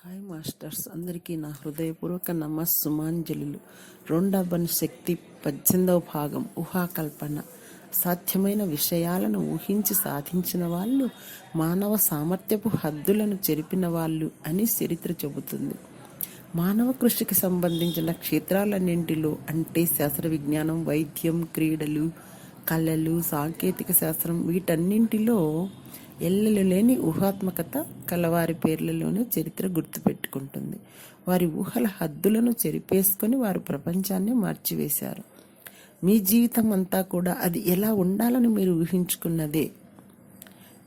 Hi masters, అందరికీ నా హృదయపూర్వక నమస్సుమాంజలులు. రెండవ శక్తి 18వ భాగం ఊహాకల్పన. సాధ్యమైన విషయాలను ఊహించి సాధించిన వాళ్ళు మానవ సామర్థ్యపు హద్దులను చెరిపిన వాళ్ళు అని చరిత్ర చెబుతుంది. మానవ కృషికి సంబంధించిన క్షేత్రాలన్నింటిలో అంటే శాస్త్ర విజ్ఞానం, వైద్యం, క్రీడలు, కళలు, సాంకేతిక శాస్త్రం వీటన్నింటిలో ఎల్లలు లేని ఊహాత్మకత కలవారి పేర్లలోనే చరిత్ర గుర్తుపెట్టుకుంటుంది. వారి ఊహల హద్దులను చెరిపేసుకొని వారు ప్రపంచాన్ని మార్చివేశారు. మీ జీవితం అంతా కూడా అది ఎలా ఉండాలని మీరు ఊహించుకున్నదే.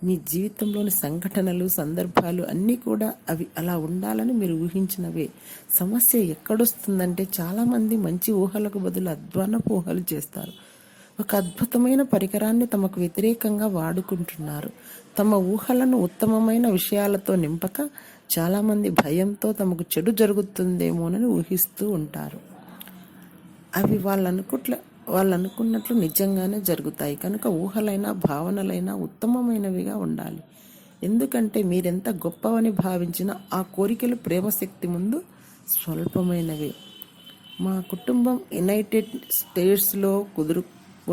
మీ జీవితంలోని సంఘటనలు, సందర్భాలు అన్నీ కూడా అవి అలా ఉండాలని మీరు ఊహించినవే. సమస్య ఎక్కడొస్తుందంటే చాలామంది మంచి ఊహలకు బదులు అధ్వానపు ఊహలు చేస్తారు. ఒక అద్భుతమైన పరికరాన్ని తమకు వ్యతిరేకంగా వాడుకుంటున్నారు. తమ ఊహలను ఉత్తమమైన విషయాలతో నింపక చాలామంది భయంతో తమకు చెడు జరుగుతుందేమోనని ఊహిస్తూ ఉంటారు. అవి వాళ్ళనుకున్నట్లు నిజంగానే జరుగుతాయి. కనుక ఊహలైనా భావనలైనా ఉత్తమమైనవిగా ఉండాలి. ఎందుకంటే మీరెంత గొప్పవని భావించిన ఆ కోరికలు ప్రేమశక్తి ముందు స్వల్పమైనవే. మా కుటుంబం యునైటెడ్ స్టేట్స్లో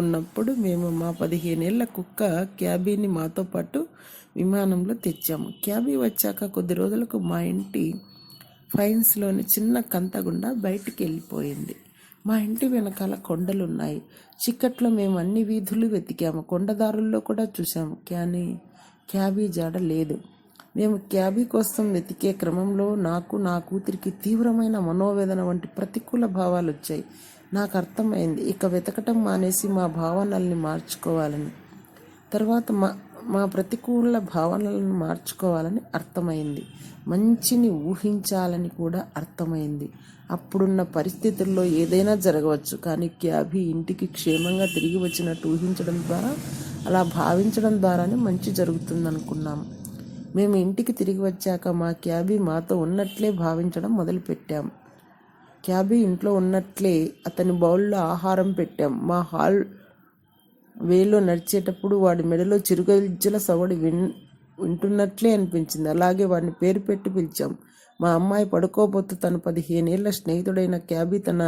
ఉన్నప్పుడు మేము మా 15 ఏళ్ల కుక్క క్యాబీని మాతో పాటు విమానంలో తెచ్చాము. క్యాబీ వచ్చాక కొద్ది రోజులకు మా ఇంటి ఫైన్స్లోని చిన్న కంత గుండా బయటికి వెళ్ళిపోయింది. మా ఇంటి వెనకాల కొండలున్నాయి. చిక్కట్లో మేము అన్ని వీధులు వెతికాము, కొండదారుల్లో కూడా చూసాము. కానీ క్యాబీ జాడ లేదు. మేము క్యాబీ కోసం వెతికే క్రమంలో నాకు, నా కూతురికి తీవ్రమైన మనోవేదన వంటి ప్రతికూల భావాలు వచ్చాయి. నాకు అర్థమైంది ఇక వెతకటం మానేసి మా భావనల్ని మార్చుకోవాలని. తర్వాత మా ప్రతికూల భావనలను మార్చుకోవాలని అర్థమైంది. మంచిని ఊహించాలని కూడా అర్థమైంది. అప్పుడున్న పరిస్థితుల్లో ఏదైనా జరగవచ్చు, కానీ క్యాబీ ఇంటికి క్షేమంగా తిరిగి వచ్చినట్టు ఊహించడం ద్వారా, అలా భావించడం ద్వారానే మంచి జరుగుతుందనుకున్నాము. మేము ఇంటికి తిరిగి వచ్చాక మా క్యాబీ మాతో ఉన్నట్లే భావించడం మొదలుపెట్టాం. క్యాబీ ఇంట్లో ఉన్నట్లే అతని బౌల్లో ఆహారం పెట్టాం. మా హాల్ వేలో నడిచేటప్పుడు వాడి మెడలో చిరుగజ్జల సవడి వింటున్నట్లే అనిపించింది. అలాగే వాడిని పేరు పెట్టి పిలిచాం. మా అమ్మాయి పడుకోబోతూ తన 15 ఏళ్ల స్నేహితుడైన క్యాబీ తన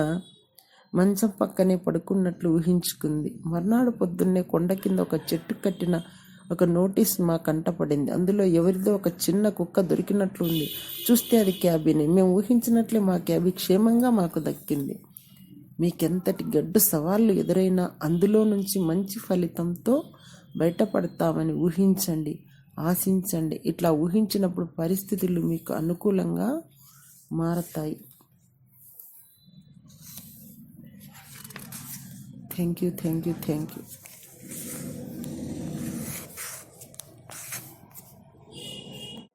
మంచం పక్కనే పడుకున్నట్లు ఊహించుకుంది. మర్నాడు పొద్దున్నే కొండ కింద ఒక చెట్టు కట్టిన ఒక నోటీస్ మా కంటపడింది. అందులో ఎవరిదో ఒక చిన్న కుక్క దొరికినట్లు ఉంది. చూస్తే అది క్యాబీని. మేము ఊహించినట్లే మా క్యాబీ క్షేమంగా మాకు దక్కింది. మీకెంతటి గడ్డు సవాళ్లు ఎదురైనా అందులో నుంచి మంచి ఫలితంతో బయటపడతామని ఊహించండి, ఆశించండి. ఇట్లా ఊహించినప్పుడు పరిస్థితులు మీకు అనుకూలంగా మారతాయి. Thank you.